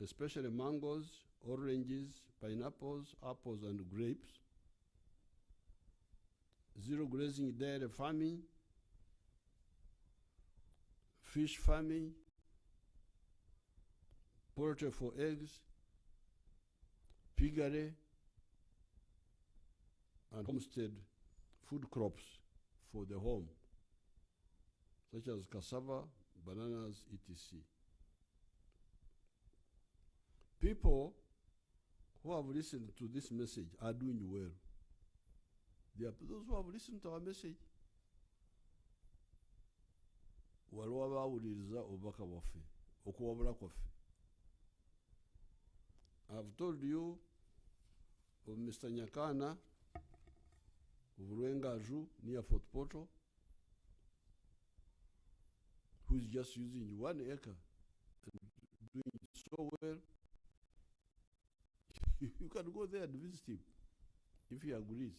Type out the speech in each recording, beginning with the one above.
especially mangoes, oranges, pineapples, apples, and grapes. Zero grazing dairy farming, fish farming, poultry for eggs, piggery, and homestead food crops for the home, such as cassava, bananas, etc. People who have listened to this message are doing well. There are those who have listened to our message. Waliwo abawuliriza obubaka bwaffe okuwabula kwaffe. I've told you of Mr. Nyakana of Rwengaju near Fort Portal, who is just using 1 acre and doing so well. You can go there and visit him if he agrees.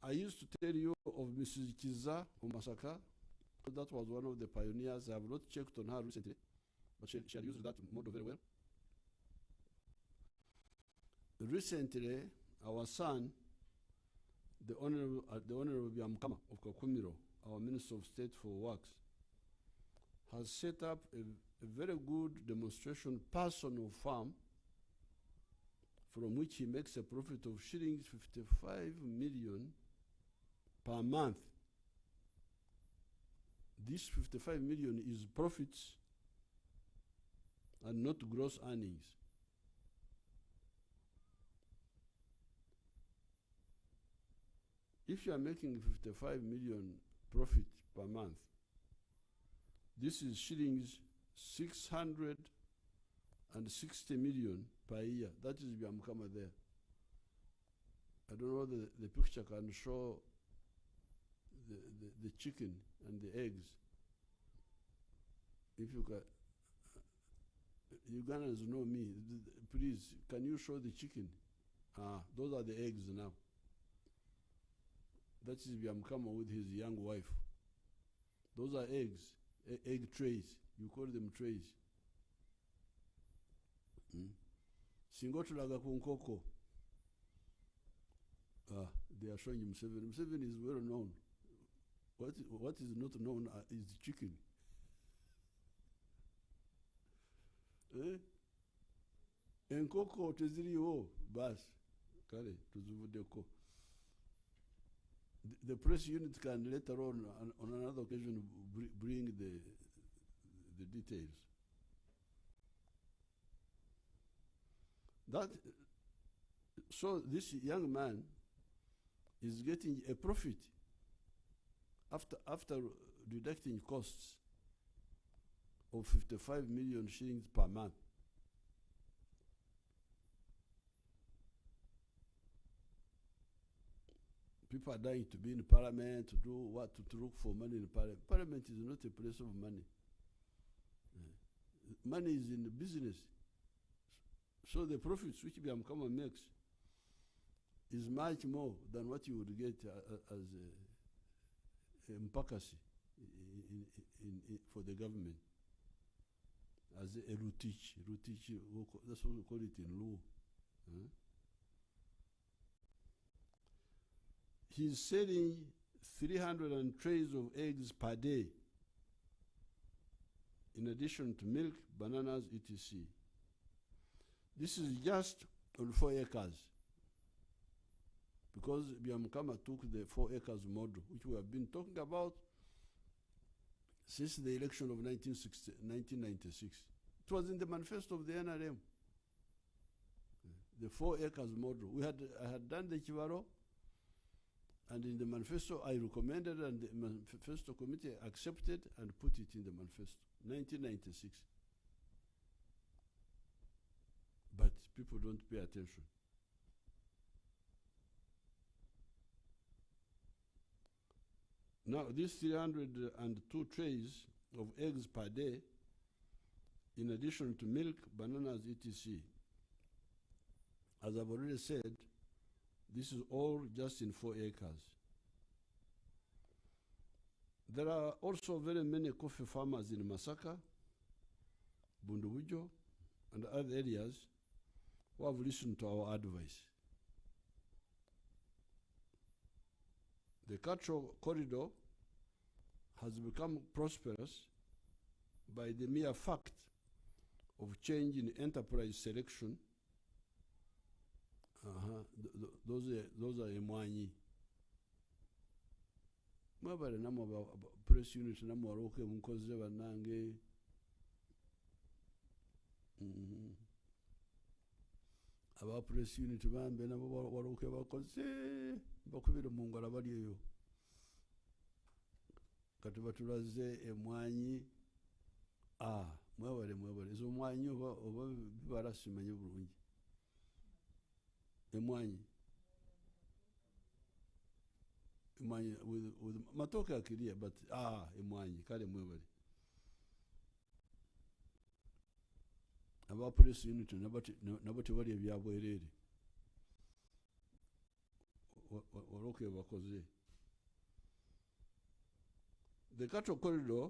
I used to tell you of Mrs. Kiza Omasaka. That was one of the pioneers. I have not checked on her recently, but she had used that model very well. Recently, our son, the Honorable Byamukama of Kakumiro, our Minister of State for Works, has set up a very good demonstration personal farm from which he makes a profit of shillings 55 million per month. This 55 million is profits and not gross earnings. If you are making 55 million profit per month, this is shillings 660 million per year. That is Byamukama there. I don't know the picture can show the chicken and the eggs. If you can, Ugandans know me. Please, can you show the chicken? Those are the eggs now. That is Byamukama with his young wife. Those are eggs, egg trays. You call them trays. Singo tulaga ku nkoko. They are showing Museveni. Museveni is well known. What is not known is chicken. Enkoko teziriwo bas kale tuzuvudeko. The press unit can later on another occasion bring the details. So this young man is getting a profit after deducting costs of 55 million shillings per month. People are dying to be in parliament, to do what, to look for money in parliament. Parliament is not a place of money. Money is in the business. So the profits which Byamukama makes is much more than what you would get as a mpakasi for the government. As a rutich, that's what we call it in law. He's selling 300 trays of eggs per day, in addition to milk, bananas, etc. This is just on 4 acres, because Byamukama took the 4 acres model, which we have been talking about since the election of 1996. It was in the manifesto of the NRM, the 4 acres model. I had done the Chivaro, and in the manifesto I recommended, and the manifesto committee accepted and put it in the manifesto, 1996. But people don't pay attention. Now, these 302 trays of eggs per day, in addition to milk, bananas, etc. As I've already said, this is all just in 4 acres. There are also very many coffee farmers in Masaka, Bundubujo, and other areas who have listened to our advice. The cattle corridor has become prosperous by the mere fact of change in enterprise selection. Those are emwanyi. Mwabale namwe press unit namwe waroke munkoze banange. Aba press unit bambe nabo waroke bakoze bakubira mu ngala bali eyo. Kati batulaze emwanyi. Mwabale izo mwanyi oba bibarasimanye bulungi. Emwanyi with matoke akiria, but emwanyi kale mwebale. Aba police unit nabati bali ebyabwerere. Waroke bakoze. The cattle corridor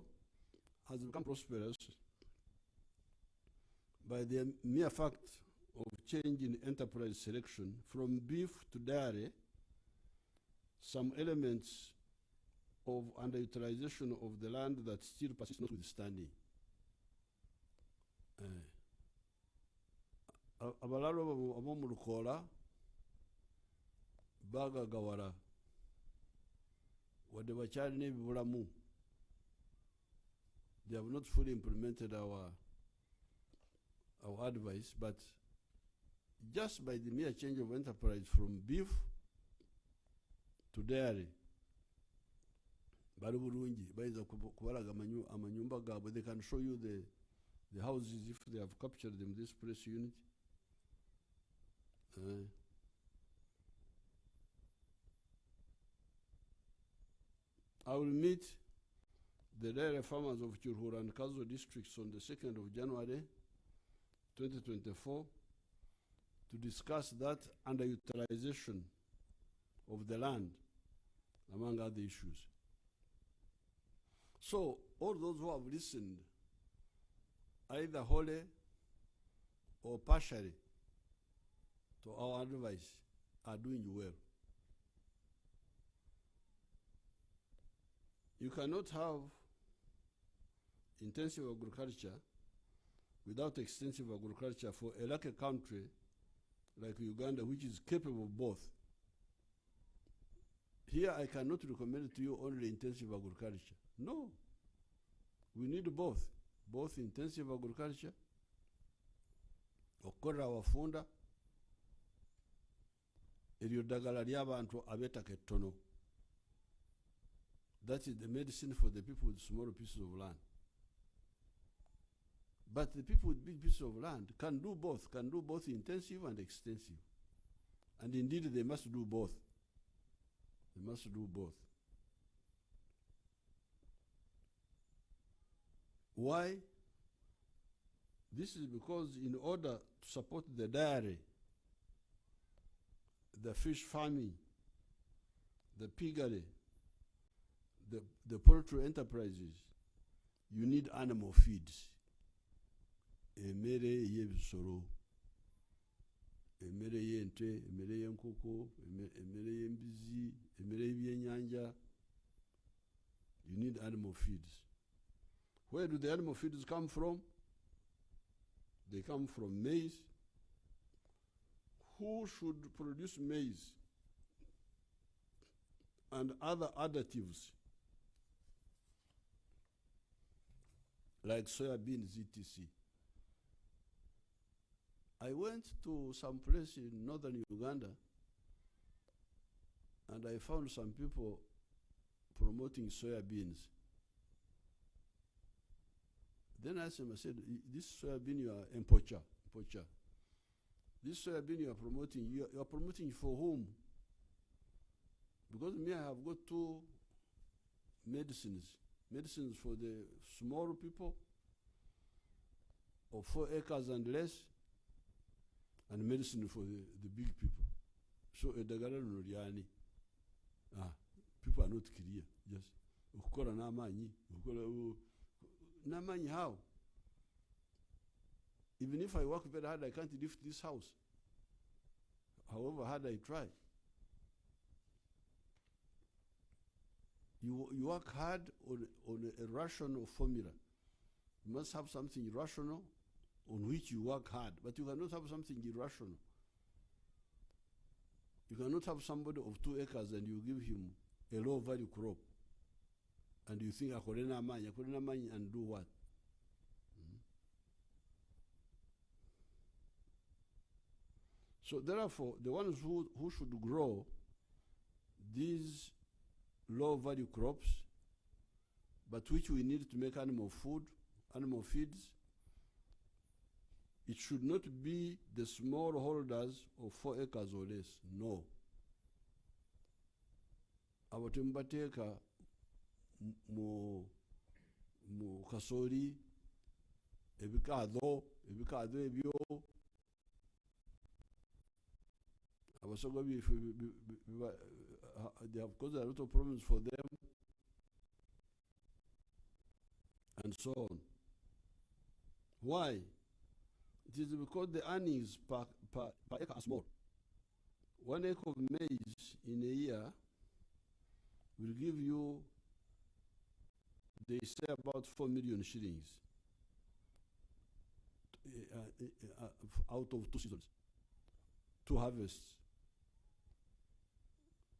has become prosperous by the mere fact of change in enterprise selection from beef to dairy. Some elements of underutilization of the land that still persist notwithstanding. Abalalo abomulukola bagagawala wadde bakyali n'ebibulamu. They have not fully implemented our advice, but just by the mere change of enterprise from beef to dairy, bali bulungi bayinza kubalaga amanyumba gaabwe. They can show you the houses if they have captured them, this press unit. I will meet the dairy farmers of Churhura and Kazo districts on the 2nd of January 2024 to discuss that underutilization of the land, among other issues. So, all those who have listened, either wholly or partially, to our advice are doing well. You cannot have intensive agriculture without extensive agriculture for a lucky country like Uganda, which is capable of both. Here I cannot recommend to you only intensive agriculture. No. We need both. Both intensive agriculture, okukola wafunda, eryo ddagala ly'abantu abettaka ettono. That is the medicine for the people with small pieces of land. But the people with big pieces of land can do both intensive and extensive. And indeed they must do both. They must do both. Why? This is because in order to support the dairy, the fish farming, the piggery, the poultry enterprises, you need animal feeds. Emere y'ebisoro, emere y'ente, emere y'enkoko, emere y'embizi, emere y'ebyennyanja. You need animal feeds. Where do the animal feeds come from? They come from maize. Who should produce maize and other additives like soya beans, etc.? I went to some place in northern Uganda and I found some people promoting soya beans. Then I asked him, I said, this soya bean you are poacher. This soya bean you are promoting for whom? Because me, I have got two medicines for the small people of 4 acres and less, and medicine for the big people. So people are not clear. Yes. ukukora n'amanyi n'amanyi how? Even if I work very hard, I can't lift this house, however hard I try. You work hard on a rational formula. You must have something rational on which you work hard, but you cannot have something irrational. You cannot have somebody of 2 acres and you give him a low value crop and you think akorena money and do what? So therefore, the ones who should grow these low value crops, but which we need to make animal feeds, it should not be the small holders of 4 acres or less. No. Abatembateka mu kasori ebikado ebyo abasoga they have caused a lot of problems for them and so on. Why? It is because the earnings per acre are small. 1 acre of maize in a year will give you, they say, about 4 million shillings out of 2 seasons, 2 harvests.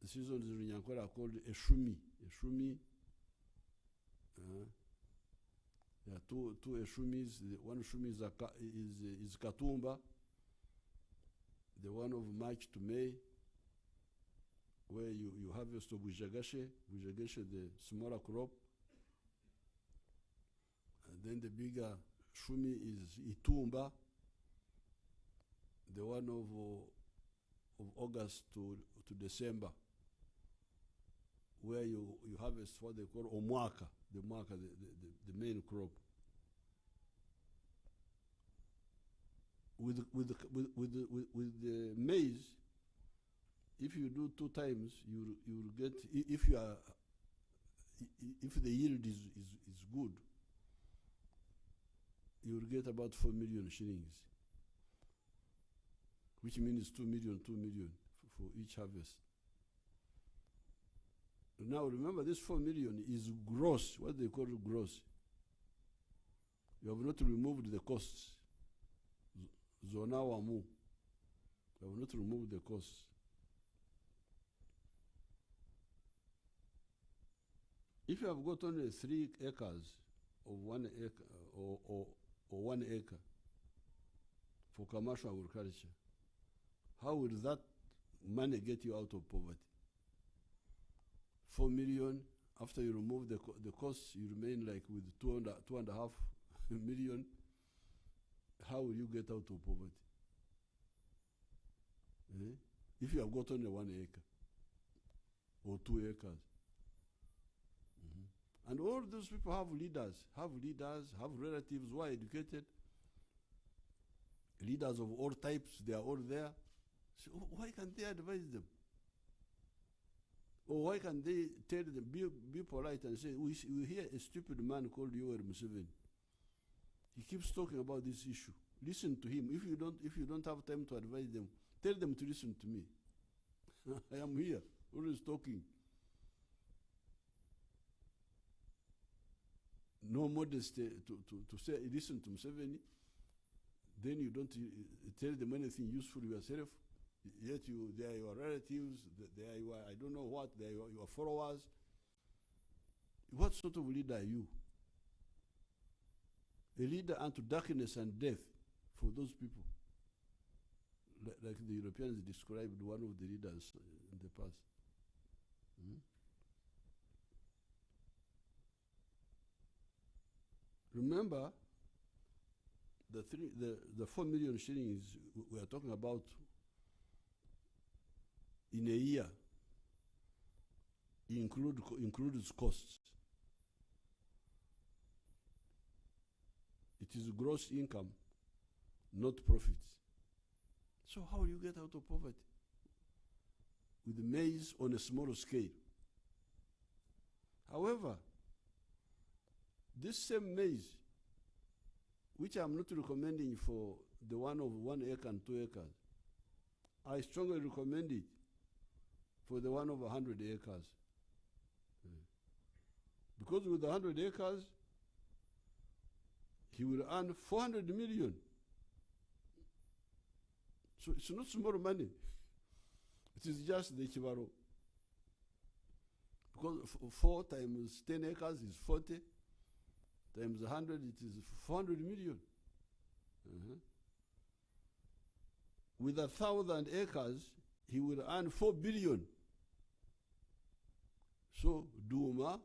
The seasons in Nyankore are called Eshumi. There are two Eshumis. One Eshumi is Katumba, the one of March to May, where you harvest of Bujagashe, the smaller crop. And then the bigger Shumi is Itumba, the one of August to December, where you harvest what they call Omwaka, the main crop. With the maize, if you do 2 times, you will get, if the yield is good, you will get about 4 million shillings, which means 2 million for each harvest. Now remember, this 4 million is gross, what they call gross. You have not removed the costs. Zona wamu. You have not removed the costs. If you have got only 3 acres of 1 acre or 1 acre for commercial agriculture, how will that money get you out of poverty? 4 million, after you remove the costs, you remain like with 2.5 million. How will you get out of poverty? If you have got only 1 acre or 2 acres. And all those people have leaders, have relatives who are educated, leaders of all types, they are all there. So why can't they advise them? Or why can't they tell them, be polite and say, we hear a stupid man called Yoweri Museveni. He keeps talking about this issue. Listen to him. If you don't have time to advise them, tell them to listen to me. I am here, always talking. No modesty to say, listen to Museveni. Then you don't tell them anything useful yourself. Yet they are your relatives, they are your, I don't know what, they are your followers. What sort of leader are you? A leader unto darkness and death for those people. Like the Europeans described one of the leaders in the past. Remember, the 4 million shillings we are talking about in a year includes costs. It is gross income, not profits. So how will you get out of poverty? With maize on a smaller scale. However, this same maize, which I'm not recommending for the one of 1 acre and 2 acres, I strongly recommend it for the one of 100 acres. Because with 100 acres, he will earn 400 million. So it's not small money. It is just the Chibaro. Because 4 times 10 acres is 40, times 100, it is 400 million. With 1,000 acres, he will earn 4 billion. So, Duma.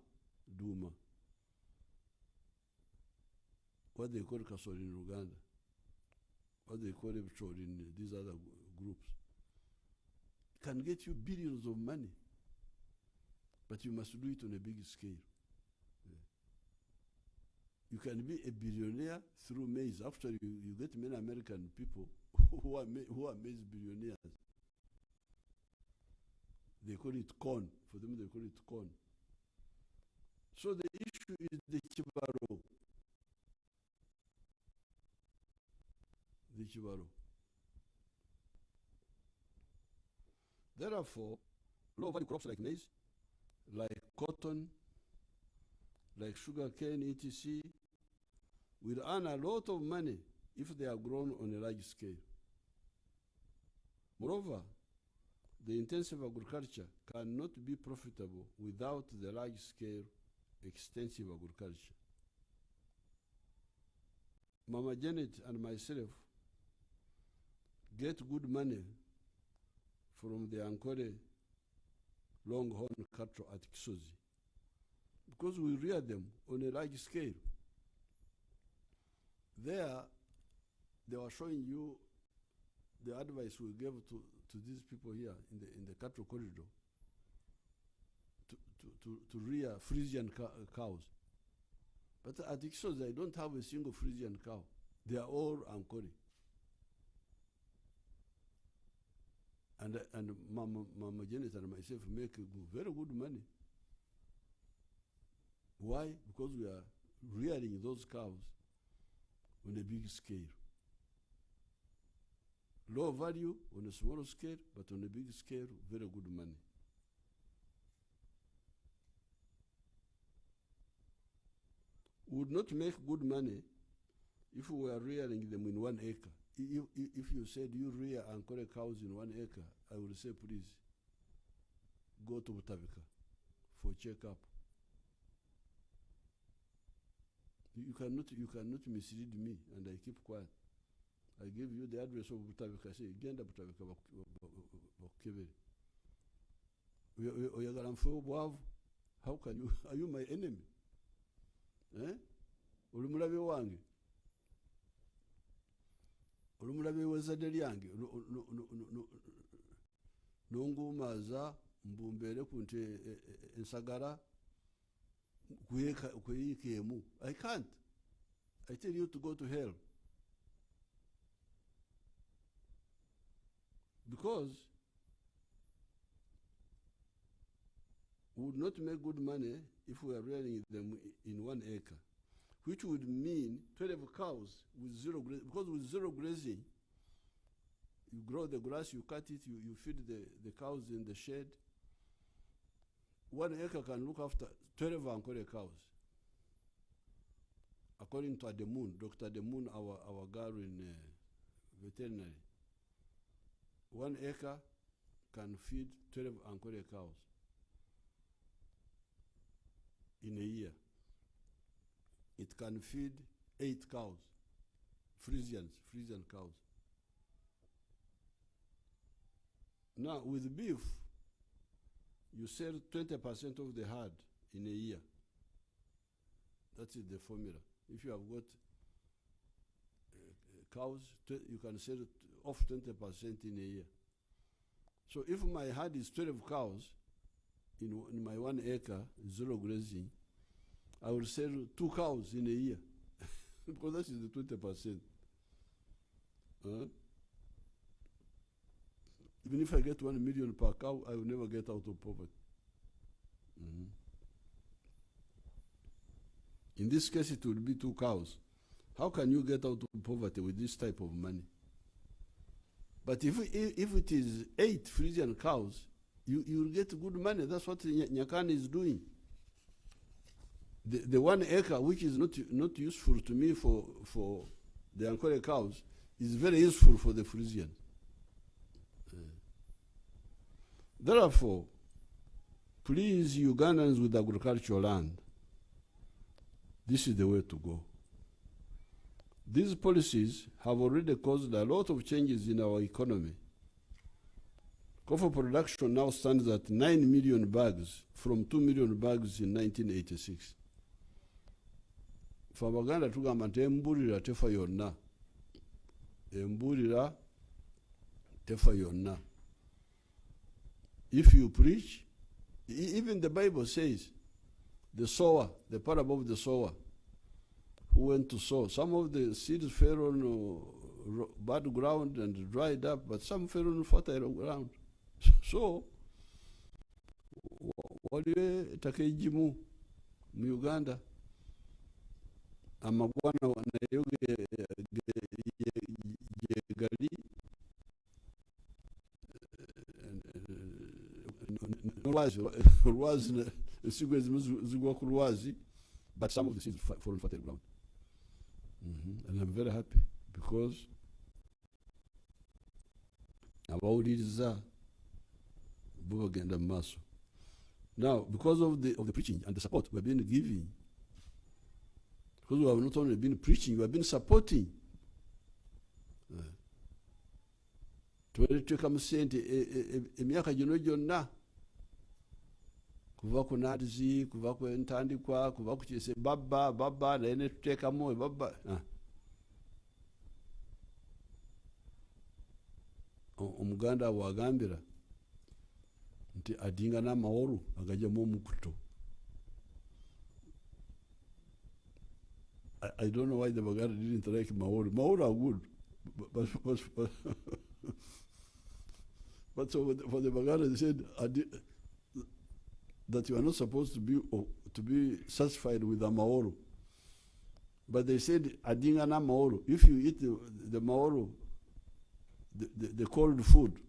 What they call Kasol in Uganda, what they call Ebchor in these other groups, can get you billions of money, but you must do it on a big scale. You can be a billionaire through maize. Actually, you get many American people who are maize billionaires. They call it corn. For them, they call it corn. So the issue is the Chibaro. The Chibaro. Therefore, low-value crops like maize, like cotton, like sugar cane, etc., will earn a lot of money if they are grown on a large scale. Moreover, the intensive agriculture cannot be profitable without the large-scale, extensive agriculture. Mama Janet and myself get good money from the Ankole longhorn cattle at Kisozi because we rear them on a large scale. There, they were showing you the advice we gave to these people here in the cattle corridor to rear Frisian cows. But at Kisozi, I don't have a single Frisian cow. They are all Ankole. And Mama Janet and myself make very good money. Why? Because we are rearing those cows on a big scale. Low value on a small scale, but on a big scale, very good money. We would not make good money if we were rearing them in 1 acre. If you said you rear Ankole cows in 1 acre, I would say, please, go to Butavika for checkup. You cannot mislead me, and I keep quiet. I give you the address of Butavika. I say, Genda Butavika Bakebere. How can you? Are you my enemy? Ulimulabe wange. Ulimulabe wezade lyange. Nongumaza mbumbere kunte ensagara kuyikemu. I can't. I tell you to go to hell. Because we would not make good money if we are rearing them in 1 acre, which would mean 12 cows with zero grazing. Because with zero grazing, you grow the grass, you cut it, you feed the cows in the shed. 1 acre can look after 12 Ankole cows. According to Ademun, Dr. Ademun, our girl in veterinary, 1 acre can feed 12 Ankole cows in a year. It can feed 8 cows, Frisian cows. Now, with beef, you sell 20% of the herd in a year. That is the formula. If you have got cows, you can sell off 20% in a year. So if my herd is 12 cows in my 1 acre, zero grazing, I will sell 2 cows in a year because that is the 20%. Even if I get 1 million per cow, I will never get out of poverty. In this case, it will be 2 cows. How can you get out of poverty with this type of money? But if it is 8 Frisian cows, you will get good money. That's what Nyakani is doing. The 1 acre, which is not useful to me for the Ankole cows, is very useful for the Frisian. Therefore, please, Ugandans with agricultural land, this is the way to go. These policies have already caused a lot of changes in our economy. Coffee production now stands at 9 million bags from 2 million bags in 1986. For Abaganda tugamba nti embuulira tefa yonna. Embuulira tefa yonna. If you preach, even the Bible says, the sower, the parable of the sower, who went to sow. Some of the seeds fell on bad ground and dried up, but some fell on fertile ground. So, waliwo ettaka egimu mu Uganda amagwana nayo gali olwazi ensigo ezimu zigwa ku lwazi, but some of the seeds fall on fertile ground. And I'm very happy because abawuliriza bo bagenda mu maaso. Now, because of the preaching and the support we have been giving, because we have not only been preaching, we have been supporting. Tuwereteeka mu ssente emyaka gino gyonna, kuva ku naadizi, kuva ku entandikwa, kuva ku kise babba naye ne tuteekamu babba. Omuganda bw'agambira nti adinga n'amawolu agajjamu omukuto. I don't know why the Baganda didn't like Maori. Maori are good, but so for the Baganda they said that you are not supposed to be satisfied with the Maori. But they said adinga na Maori. If you eat the Maori, the cold food,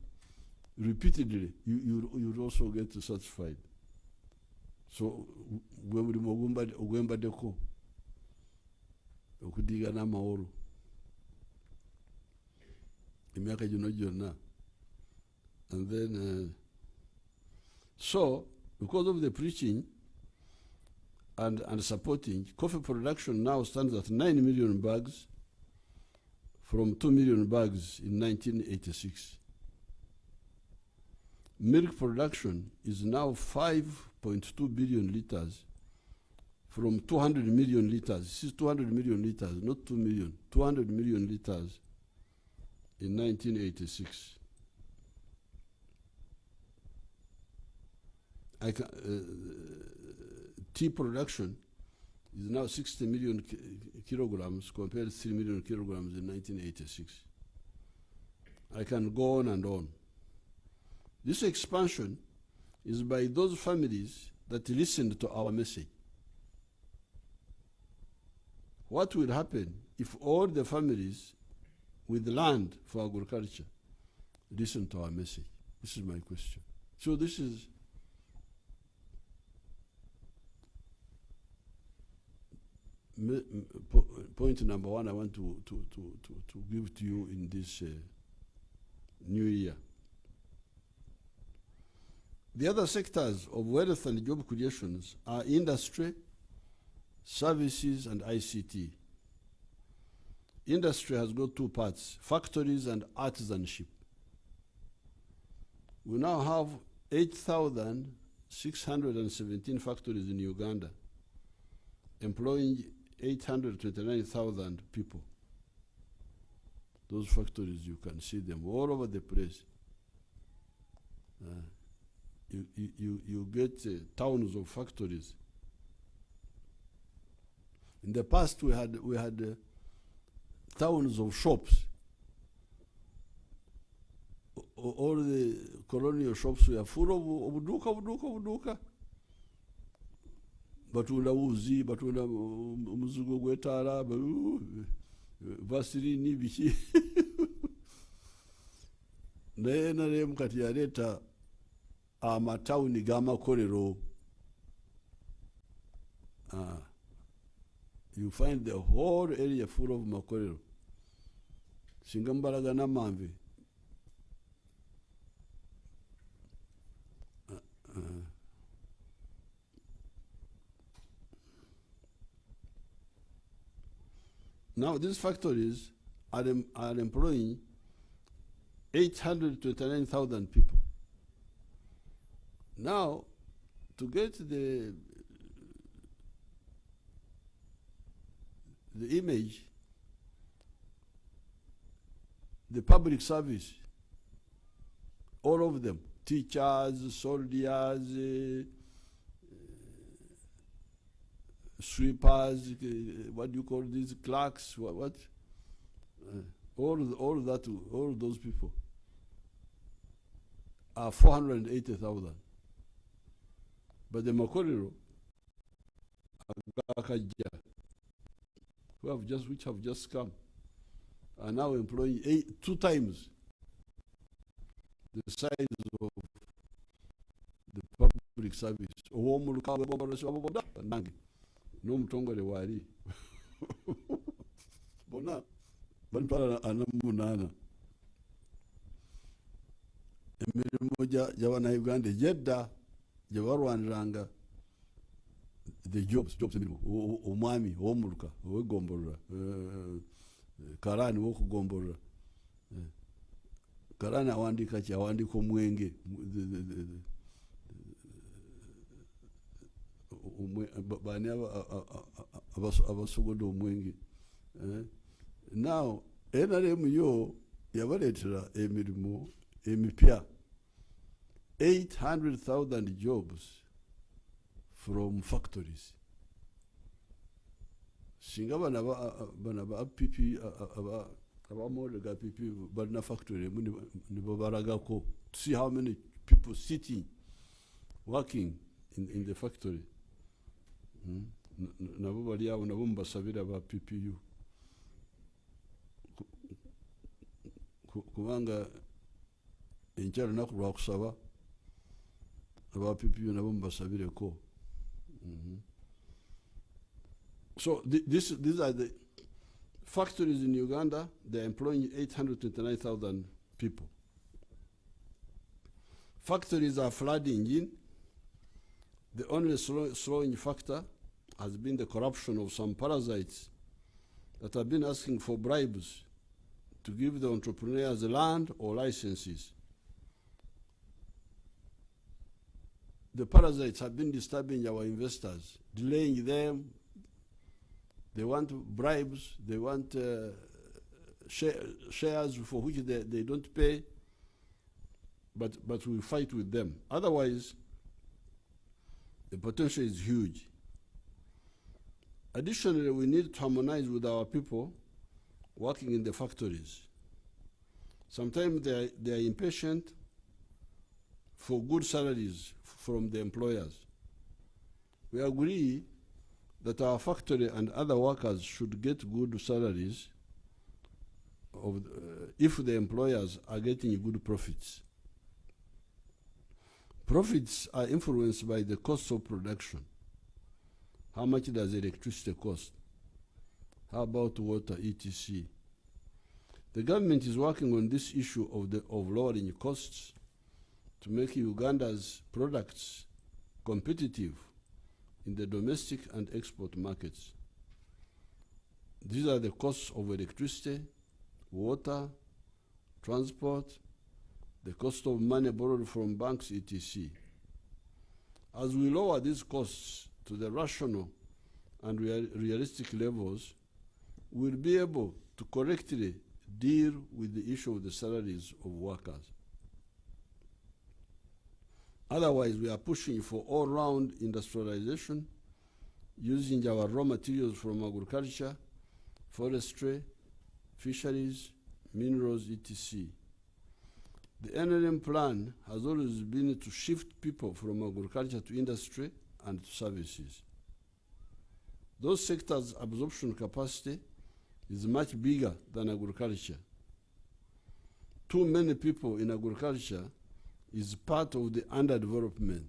repeatedly, you also get satisfied. So we will ogwembadeko okudiga na Maori emyaka gino gyonna. And then so because of the preaching and supporting, coffee production now stands at 9 million bags from 2 million bags in 1986. Milk production is now 5.2 billion liters from 200 million liters. This is 200 million liters, not 2 million. 200 million liters in 1986. Tea production is now 60 million kilograms compared to 3 million kilograms in 1986. I can go on and on. This expansion is by those families that listened to our message. What will happen if all the families with land for agriculture listen to our message? This is my question. So this is point number one I want to give to you in this new year. The other sectors of wealth and job creations are industry, services, and ICT. Industry has got two parts, factories and artisanship. We now have 8,617 factories in Uganda, employing 829,000 people. Those factories, you can see them all over the place. You get towns of factories. In the past, we had towns of shops. All the colonial shops were full of buduka. batunda wuzi, batunda omuzigo gw'etaala, vaseline biki. Naye NRM kati yaleeta amatawuni g'amakolero. You find the whole area full of makolero. Singa mbalaga n'amanve. Now these factories are employing 829,000 people. Now, to get the image, the public service, all of them, teachers, soldiers, sweepers, what do you call these, clerks, what? All those people are 480,000. But the makolero, which have just come, are now employing 2 times the size of the public service. No mutongole wali. Bona bantwala anamunana. Emirimu gy'abana Uganda jedda gye barwaniranga the jobs emirimu, omwami ow'omuluka ow'eggombolera, karani w'okugombolera. Karani awandiika ki? Awandiika omwenge, bani abasogoda omwenge. Now NRM yo yabaleetera emirimu emipya, 800,000 jobs from factories. Singa bana ba PP abamole ga PP balina factory nibo baragako to see how many people sitting working in the factory. Nabo bali awo nabo mbasabira ba PPU kubanga enkyalo naku lwakusaba aba PPU nabo mbasabireko. So these are the factories in Uganda. They're employing 829,000 people. Factories are flooding in. The only slowing factor has been the corruption of some parasites that have been asking for bribes to give the entrepreneurs land or licenses. The parasites have been disturbing our investors, delaying them. They want bribes, they want shares for which they don't pay, but we fight with them. Otherwise, the potential is huge. Additionally, we need to harmonize with our people working in the factories. Sometimes they are impatient for good salaries from the employers. We agree that our factory and other workers should get good salaries if the employers are getting good profits. Profits are influenced by the cost of production. How much does electricity cost? How about water, etc.? The government is working on this issue of lowering costs to make Uganda's products competitive in the domestic and export markets. These are the costs of electricity, water, transport, the cost of money borrowed from banks, etc. As we lower these costs to the rational and realistic levels, we'll be able to correctly deal with the issue of the salaries of workers. Otherwise, we are pushing for all-round industrialization, using our raw materials from agriculture, forestry, fisheries, minerals, etc. The NLM plan has always been to shift people from agriculture to industry and to services. those sectors' absorption capacity is much bigger than agriculture. Too many people in agriculture is part of the underdevelopment.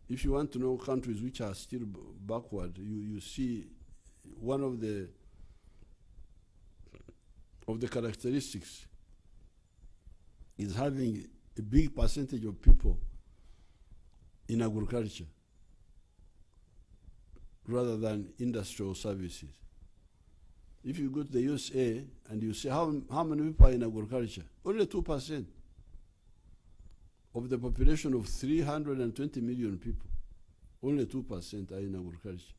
If you want to know countries which are still backward, you see one of the characteristics is having a big percentage of people in agriculture rather than industrial services. If you go to the USA and you say how many people are in agriculture, only 2% of the population of 320 million people, only 2% are in agriculture.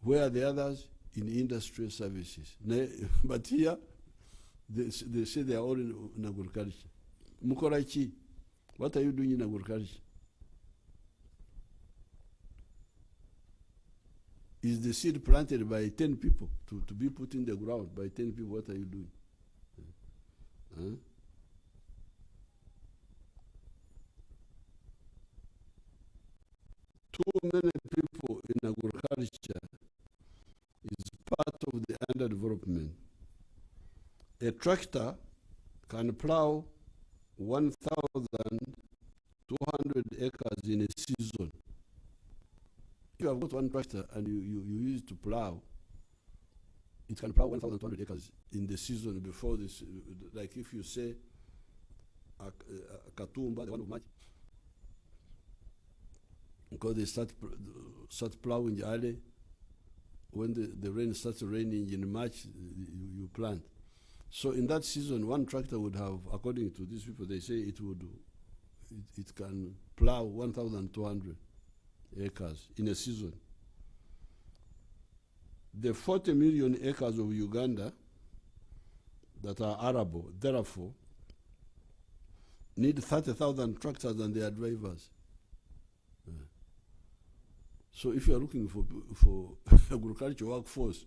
Where are the others? In industrial services. But here, they say they are all in agriculture. Mukorachi, what are you doing in agriculture? Is the seed planted by 10 people to be put in the ground by 10 people? What are you doing? Too many people in agriculture is part of the underdevelopment. A tractor can plow 1,200 acres in a season. If you have got one tractor and you use it to plow, it can plow 1,200 acres in the season before this. Like if you say Katumba, the one of March, because they start plowing early. When the rain starts raining in March, you plant. So in that season, one tractor would have, according to these people, they say it can plow 1,200 acres in a season. The 40 million acres of Uganda that are arable, therefore, need 30,000 tractors and their drivers. So if you are looking for agricultural workforce,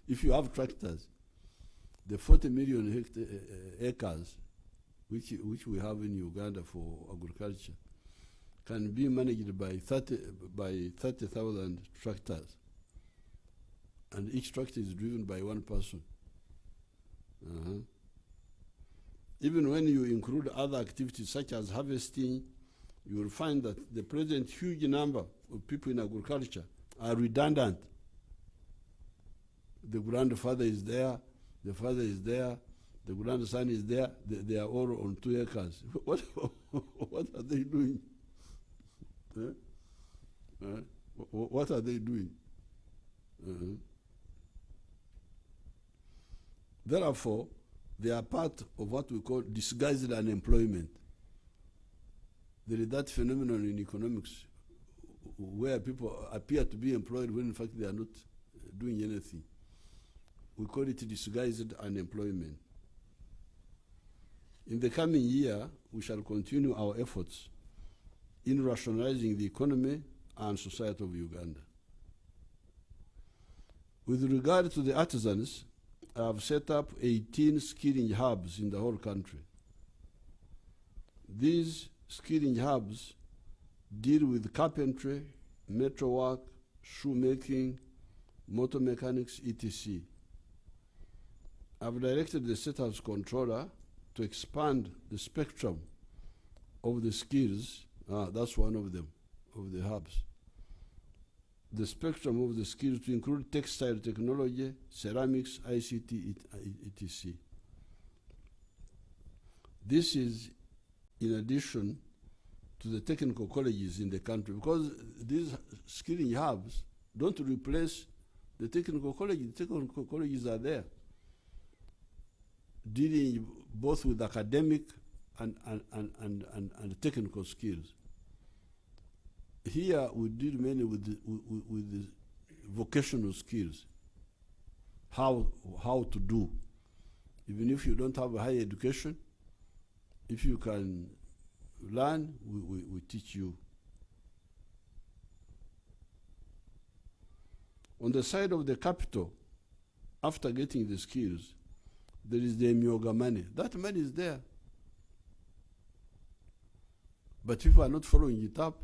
if you have tractors, the 40 million acres which we have in Uganda for agriculture can be managed by 30,000 tractors, and each tractor is driven by one person. Even when you include other activities such as harvesting, you will find that the present huge number of people in agriculture are redundant. The grandfather is there, the father is there, the grandson is there, they are all on 2 acres. What are they doing? What are they doing? Therefore, they are part of what we call disguised unemployment. There is that phenomenon in economics where people appear to be employed when in fact they are not doing anything. We call it disguised unemployment. In the coming year, we shall continue our efforts in rationalizing the economy and society of Uganda. With regard to the artisans, I have set up 18 skilling hubs in the whole country. These skilling hubs deal with carpentry, metalwork, shoemaking, motor mechanics, etc. I've directed the State House Controller to expand the spectrum of the skills. That's one of them, of the hubs. The spectrum of the skills to include textile technology, ceramics, ICT, etc. This is in addition to the technical colleges in the country, because these skilling hubs don't replace the technical colleges. The technical colleges are there, dealing both with academic and technical skills. Here we deal mainly with the vocational skills, how to do. Even if you don't have a higher education, if you can learn, we teach you. On the side of the capital, after getting the skills, there is the Myoga money. That money is there. But people are not following it up.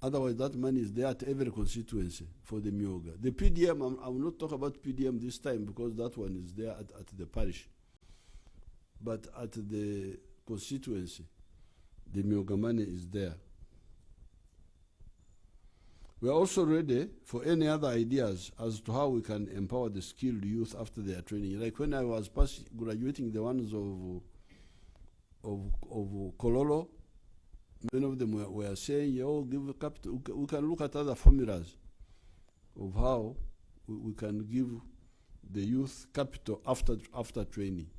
Otherwise, that money is there at every constituency for the Myoga. The PDM, I will not talk about PDM this time because that one is there at the parish. But at the constituency, the Myoga money is there. We are also ready for any other ideas as to how we can empower the skilled youth after their training. Like when I was graduating the ones of Kololo, many of them were saying, oh, give a capital. We can look at other formulas of how we can give the youth capital after training.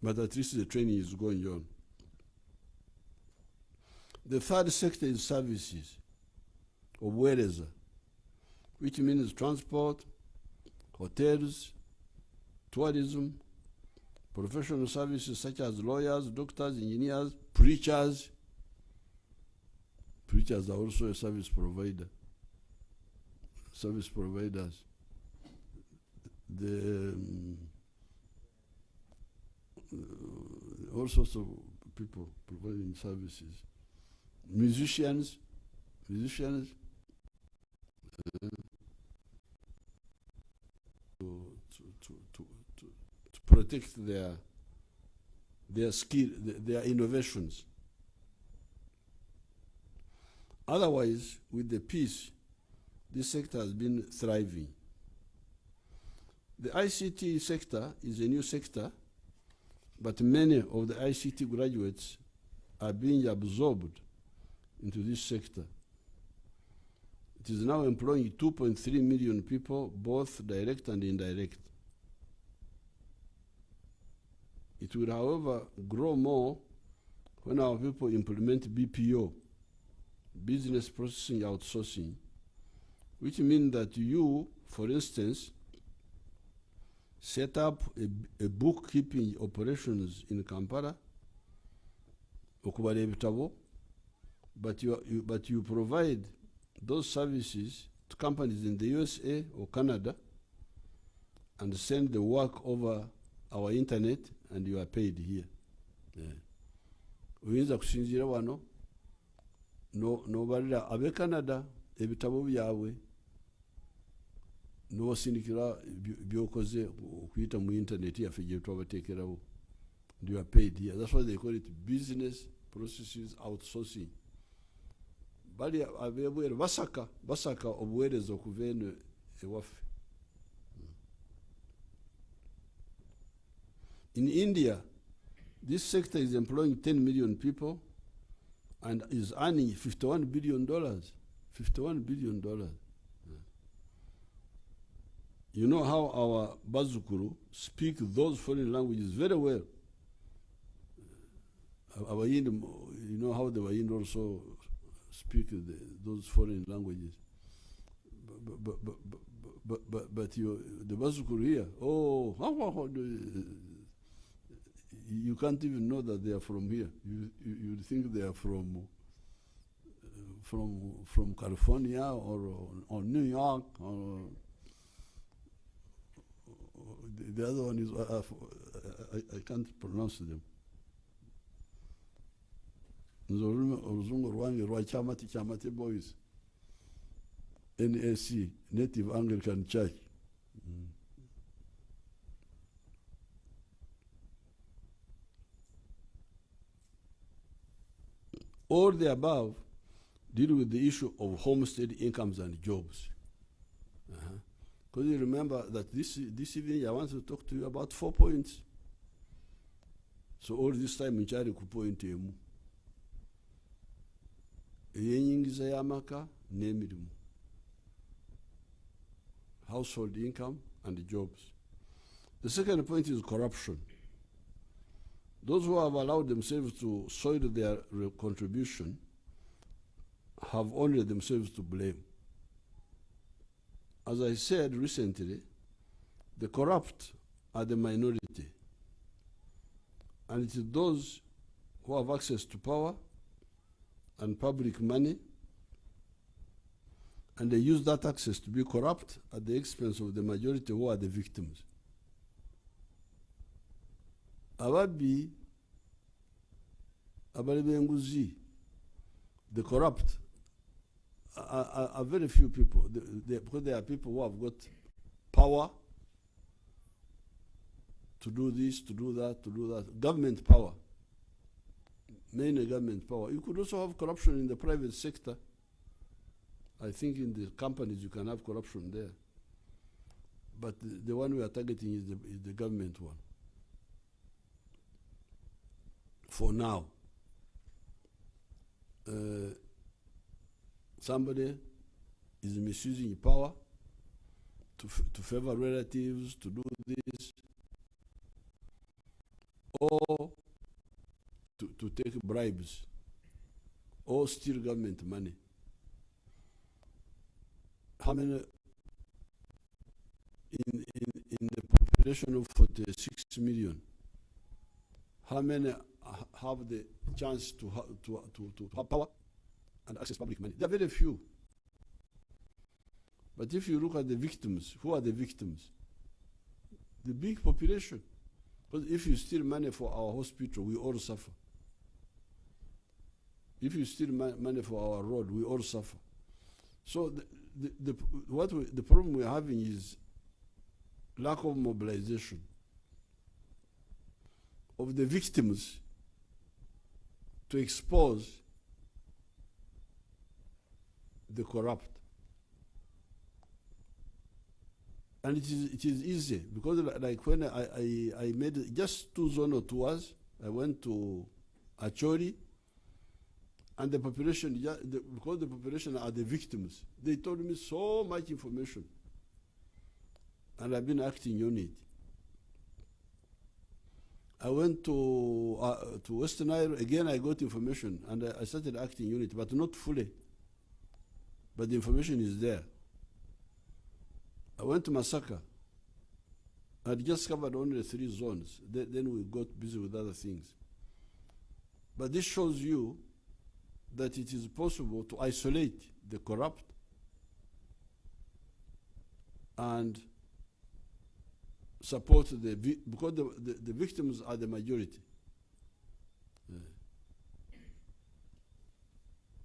But at least the training is going on. The third sector is services of Wereza, which means transport, hotels, tourism, professional services such as lawyers, doctors, engineers, preachers. Preachers are also a service provider. Service providers. All sorts of people providing services. Musicians to protect their skill, their innovations. Otherwise, with the peace, this sector has been thriving. The ICT sector is a new sector, but many of the ICT graduates are being absorbed into this sector. It is now employing 2.3 million people, both direct and indirect. It will, however, grow more when our people implement BPO, business processing outsourcing, which means that you, for instance, set up a bookkeeping operations in Kampala, but you provide those services to companies in the USA or Canada and send the work over our internet and you are paid here. Uyinza kusinzira wano no balira abe Canada ebitabo byawe no sindikira byokoze okuyita mu internet yafe gye twabateekerawo and you are paid here. That's why they call it business processes outsourcing. Bali abebwere basaka obuweereza okuva eno ewaffe. In India, this sector is employing 10 million people and is earning $51 billion. $51 billion. You know how our Bazukuru speak those foreign languages very well. Our you know how the Wayin also speak those foreign languages. But the Bazukuru here, you can't even know that they are from here. You think they are from California or New York or the other one is I can't pronounce them. Oruzungu rwange rwa Chamati Boys, NAC, Native Anglican Church. All the above deal with the issue of homestead incomes and jobs. Because you remember that this evening I want to talk to you about 4 points. So all this time in Chari ku point emu. Eyenyingiza y'amaka n'emirimu. Household income and jobs. The second point is corruption. Those who have allowed themselves to soil their contribution have only themselves to blame. As I said recently, the corrupt are the minority. And it is those who have access to power and public money, and they use that access to be corrupt at the expense of the majority who are the victims. Ababbi abali b'enguzi the corrupt are very few people. Because there are people who have got power to do this, to do that, to do that. Government power. Mainly government power. You could also have corruption in the private sector. I think in the companies you can have corruption there. But the one we are targeting is the government one. For now. Somebody is misusing power to favor relatives, to do this, or to take bribes, or steal government money. How many in the population of 46 million, how many have the chance to have power and access public money? There are very few. But if you look at the victims, who are the victims? The big population. Because if you steal money for our hospital, we all suffer. If you steal money for our road, we all suffer. So the problem we're having is lack of mobilization of the victims to expose the corrupt. And it is easy because like when I made just 2 zonal tours, I went to Acholi, and the population, because the population are the victims, they told me so much information. And I've been acting on it. I went to Western Nile, again I got information, and I started acting on it, but not fully. But the information is there. I went to Masaka. I just covered only 3 zones. Then we got busy with other things. But this shows you that it is possible to isolate the corrupt and support because the victims are the majority.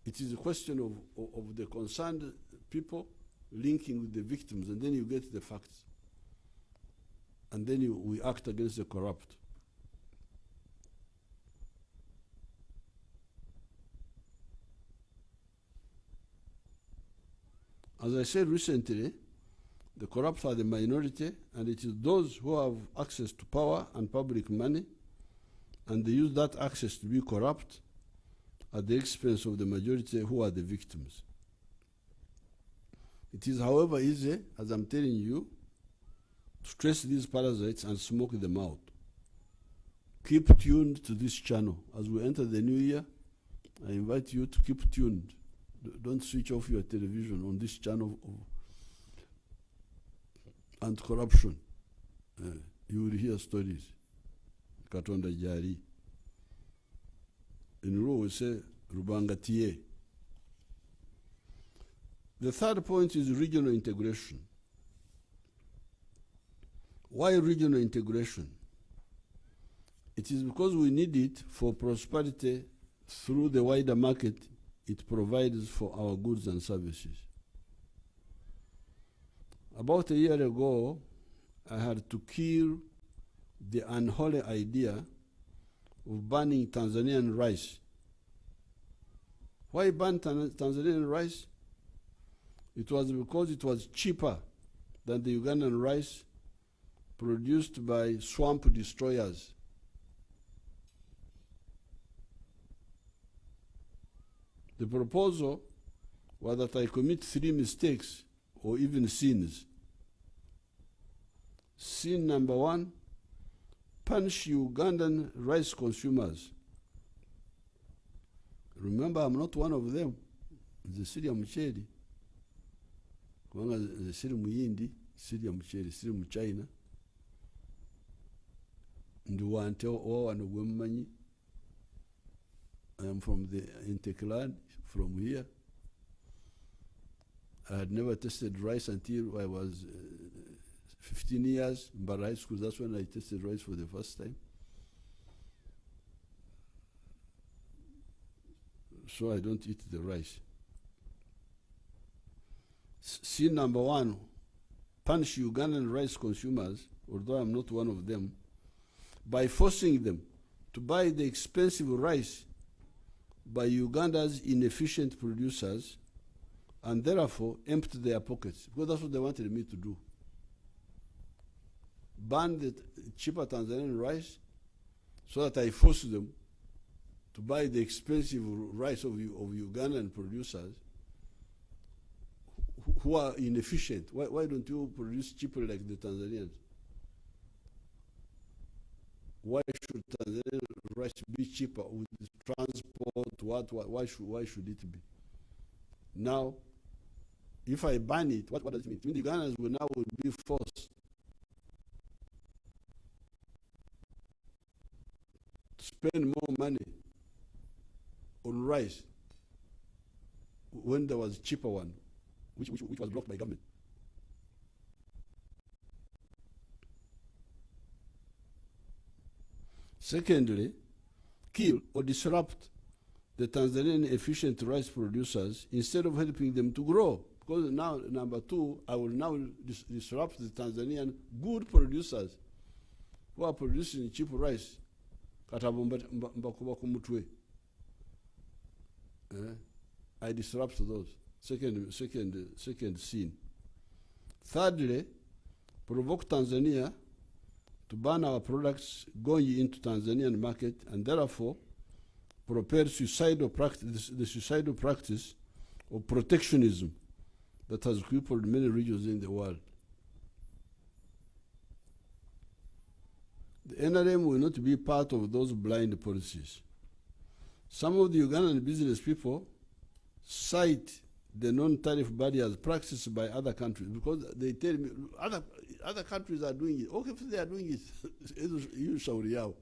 It is a question of the concerned people linking with the victims, and then you get the facts. And then we act against the corrupt. As I said recently, the corrupt are the minority, and it is those who have access to power and public money, and they use that access to be corrupt at the expense of the majority who are the victims. It is, however, easy, as I'm telling you, to trace these parasites and smoke them out. Keep tuned to this channel. As we enter the new year, I invite you to keep tuned. Don't switch off your television on this channel of anti-corruption. You will hear stories. Katonda Jari. In Luo we say, Rubangatiye. The third point is regional integration. Why regional integration? It is because we need it for prosperity through the wider market it provides for our goods and services. About a year ago, I had to kill the unholy idea of banning Tanzanian rice. Why ban Tanzanian rice? It was because it was cheaper than the Ugandan rice produced by swamp destroyers. The proposal was that I commit 3 mistakes or even sins. Sin number 1, punish Ugandan rice consumers. Remember, I'm not one of them. The Syria Mucheri. The Syria Muyindi, Syria Mucheri, Syria Muchina. Nduwante owana gwemmanyi. I am from the Interclan, from here. I had never tasted rice until I was 15 years in high school. That's when I tasted rice for the first time. so I don't eat the rice. Sin number one, punish Ugandan rice consumers, although I'm not one of them, by forcing them to buy the expensive rice by Uganda's inefficient producers and therefore empty their pockets, because that's what they wanted me to do. Ban the cheaper Tanzanian rice so that I force them to buy the expensive rice of Ugandan producers who are inefficient. Why don't you produce cheaper like the Tanzanians? Why should Tanzanian rice be cheaper with transport? Why should it be? Now, if I ban it, what does it mean? The Ugandans will now be forced to spend more money on rice when there was a cheaper one, which was blocked by government. Secondly, kill or disrupt the Tanzanian efficient rice producers instead of helping them to grow. Because now, number two, I will now disrupt the Tanzanian good producers who are producing cheap rice. I disrupt those. Second sin. Thirdly, provoke Tanzania to ban our products going into Tanzanian market and therefore propel the suicidal practice of protectionism that has crippled many regions in the world. The NRM will not be part of those blind policies. Some of the Ugandan business people cite the non-tariff barriers practiced by other countries because they tell me other countries are doing it. Okay, if they are doing it, you shauri yao.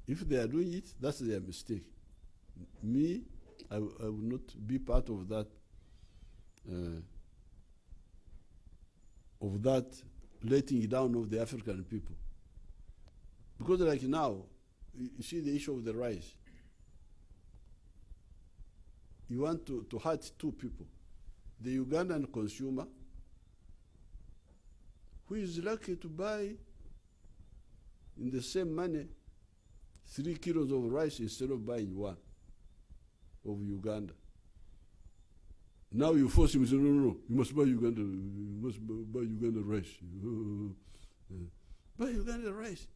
If they are doing it, that's their mistake. Me, I will not be part of that. Letting down of the African people. Because like now, you see the issue of the rice. You want to hurt two people. The Ugandan consumer, who is lucky to buy in the same money 3 kilos of rice instead of buying one of Uganda. Now you force him to say, no, you must buy Uganda, you must buy Uganda rice. Buy Uganda rice.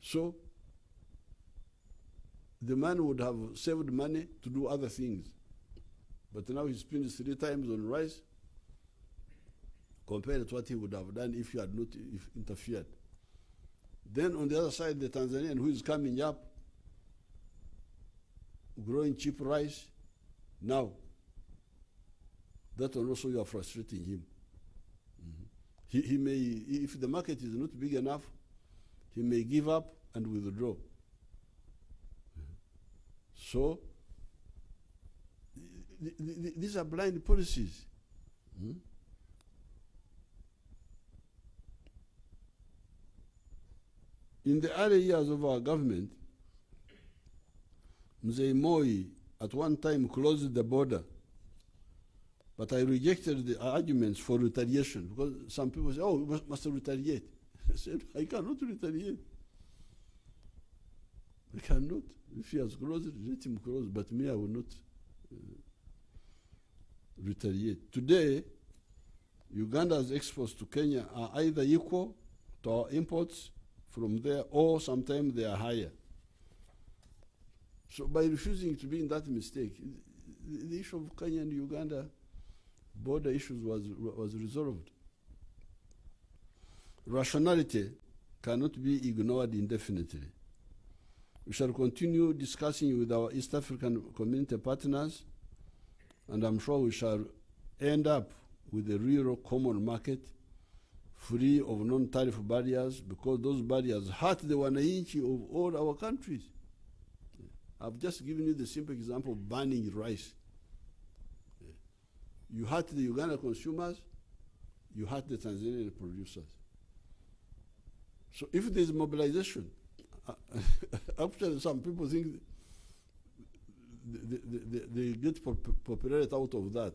So the man would have saved money to do other things. But now he spends 3 times on rice compared to what he would have done if he had not interfered. Then on the other side, the Tanzanian who is coming up, growing cheap rice, now, that will also you are frustrating him. He may, if the market is not big enough, he may give up and withdraw. So, these are blind policies. In the early years of our government, Mzee Moi at one time closed the border, but I rejected the arguments for retaliation because some people say, oh, we must retaliate. I said, I cannot retaliate. I cannot. If he has closed, let him close, but me, I will not retaliate. Today, Uganda's exports to Kenya are either equal to our imports from there or sometimes they are higher. So by refusing to be in that mistake, the issue of Kenya and Uganda border issues was resolved. Rationality cannot be ignored indefinitely. We shall continue discussing with our East African community partners, and I'm sure we shall end up with a real common market free of non-tariff barriers, because those barriers hurt the wananchi of all our countries. I've just given you the simple example of banning rice. You hurt the Uganda consumers, you hurt the Tanzanian producers. So if there's mobilization, Actually, some people think they get popularity out of that.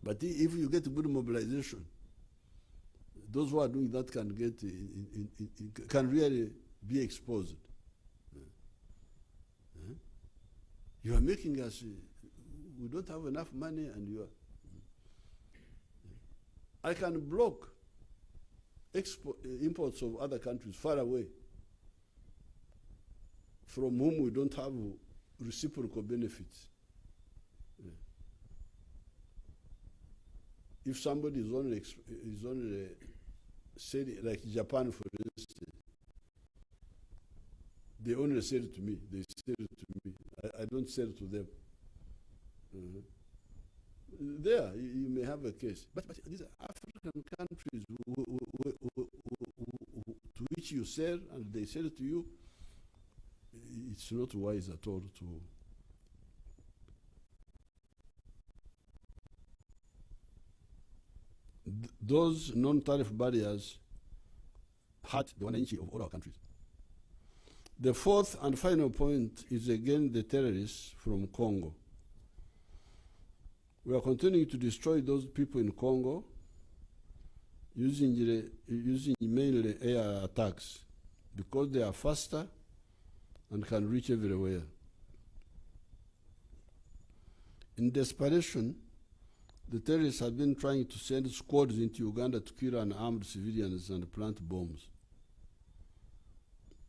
But if you get good mobilization, those who are doing that can get can really be exposed. You are making us. We don't have enough money, and you are. I can block imports of other countries far away, from whom we don't have reciprocal benefits. If somebody is only selling, like Japan, for instance, they only sell it to me. They sell it to me. I don't sell to them. There, you may have a case. But these are African countries to which you sell and they sell it to you. It's not wise at all to. Those non-tariff barriers hurt the 1 inch of all our countries. The fourth and final point is again the terrorists from Congo. We are continuing to destroy those people in Congo using mainly air attacks because they are faster and can reach everywhere. In desperation, the terrorists have been trying to send squads into Uganda to kill unarmed civilians and plant bombs.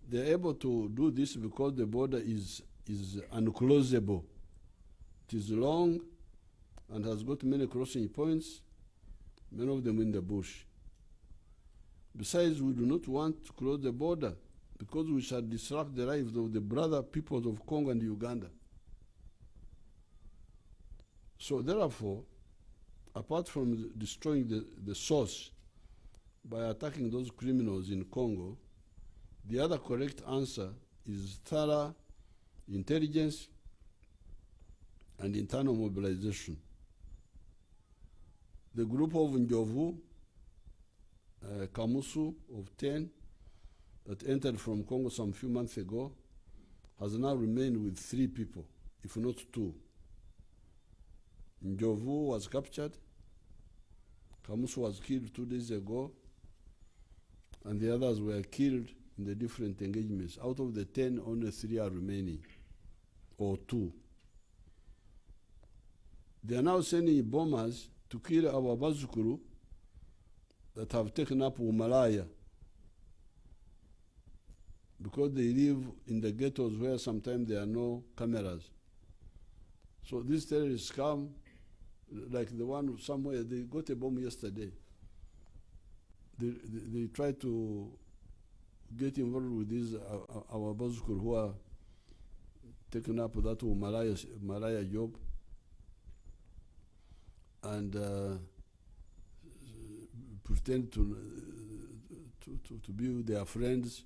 They're able to do this because the border is unclosable. It is long and has got many crossing points, many of them in the bush. Besides, we do not want to close the border because we shall disrupt the lives of the brother peoples of Congo and Uganda. So therefore, apart from destroying the source by attacking those criminals in Congo, the other correct answer is thorough intelligence and internal mobilization. The group of Njovu, Kamusu of 10, that entered from Congo some few months ago, has now remained with 3 people, if not 2. Njovu was captured, Kamusu was killed 2 days ago, and the others were killed in the different engagements. Out of the 10, only 3 are remaining, or 2. They are now sending bombers to kill our Bazukuru that have taken up Umalaya because they live in the ghettos where sometimes there are no cameras. So these terrorists come, like the one somewhere, they got a bomb yesterday. They try to get involved with these our Bazukuru who are taking up that Malaya job and pretend to be their friends,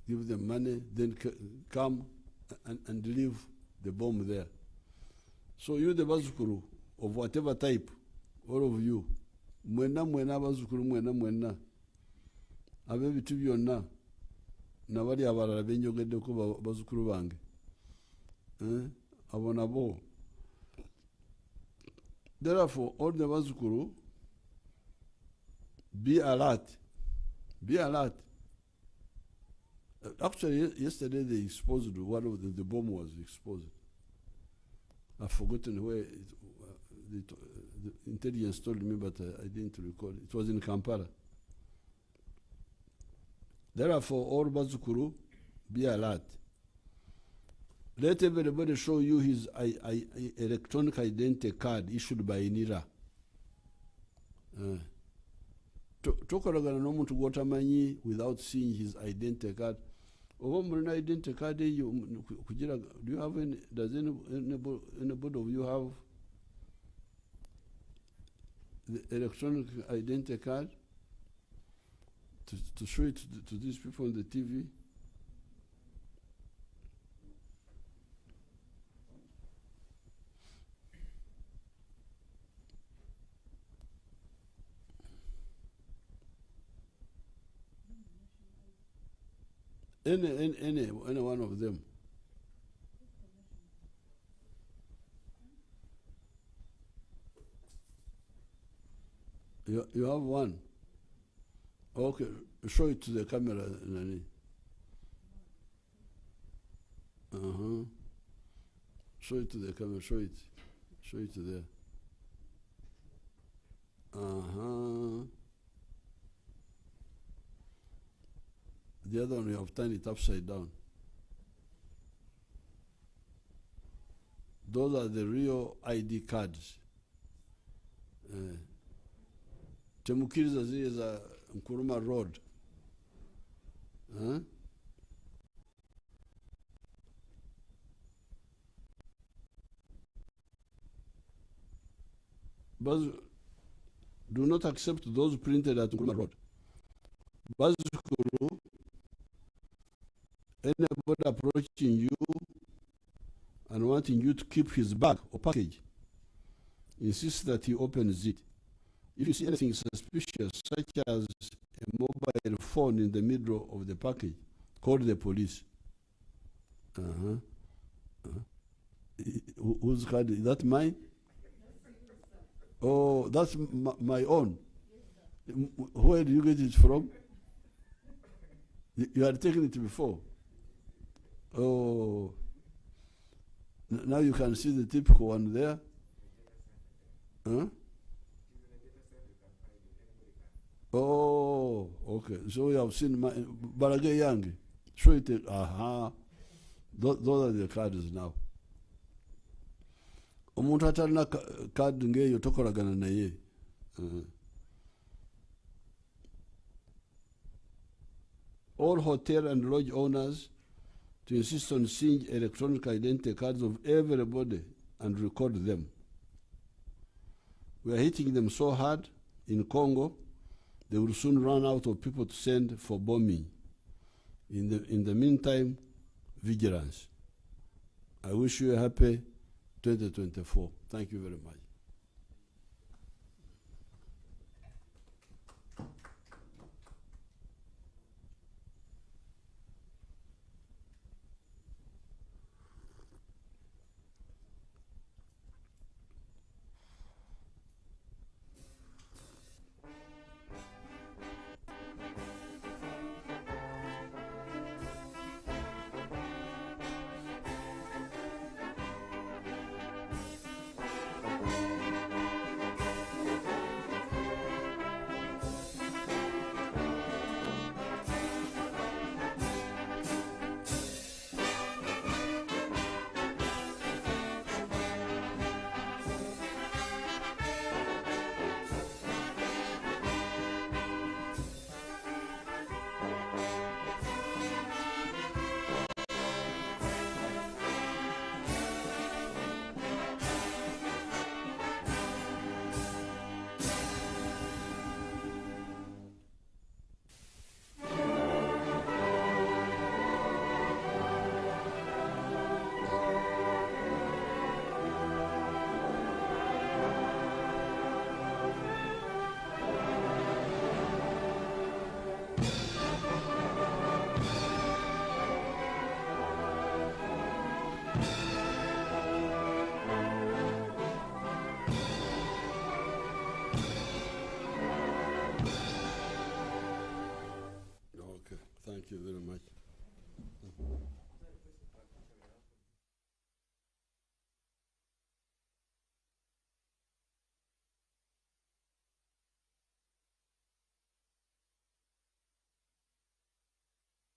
give them money, then come and leave the bomb there. So you, the Bazukuru, of whatever type, all of you, mwena Bazukuru, mwena, abe bitu byonna nabali abalala benjogeddeko Bazukuru bange. Abo nabo. Therefore, all the Bazukuru, be alert. Be alert. Actually, yesterday they exposed one of the bomb was exposed. I've forgotten where the intelligence told me, but I didn't recall. It was in Kampala. Therefore, all Bazukuru, be alert. Let everybody show you his electronic identity card issued by NIRA. Tokolagana n'omuntu gw'otamanyi without seeing his identity card. Oba mulina identity card eyo kugira, do you have any, does anybody of you have the electronic identity card to show it to these people on the TV? Any one of them. You have one. Okay, show it to the camera, Nani. Show it to the camera. Show it. Show it to there. The other one, you have turned it upside down. Those are the real ID cards. Temukiriza zile za Nkuruma Road. But do not accept those printed at Nkuruma Road. Basically, anybody approaching you and wanting you to keep his bag or package, insist that he opens it. If you see anything suspicious, such as a mobile phone in the middle of the package, call the police. Whose card? Is that mine? Oh, that's my own. Where do you get it from? You had taken it before. Oh, now you can see the typical one there. Oh, okay. So you have seen my Barage Yangi. Show it. Those are the cards now. Omuntu atalina card ngeyo tokolagana naye. All hotel and lodge owners to insist on seeing electronic identity cards of everybody and record them. We are hitting them so hard in Congo, they will soon run out of people to send for bombing. In the meantime, vigilance. I wish you a happy 2024. Thank you very much.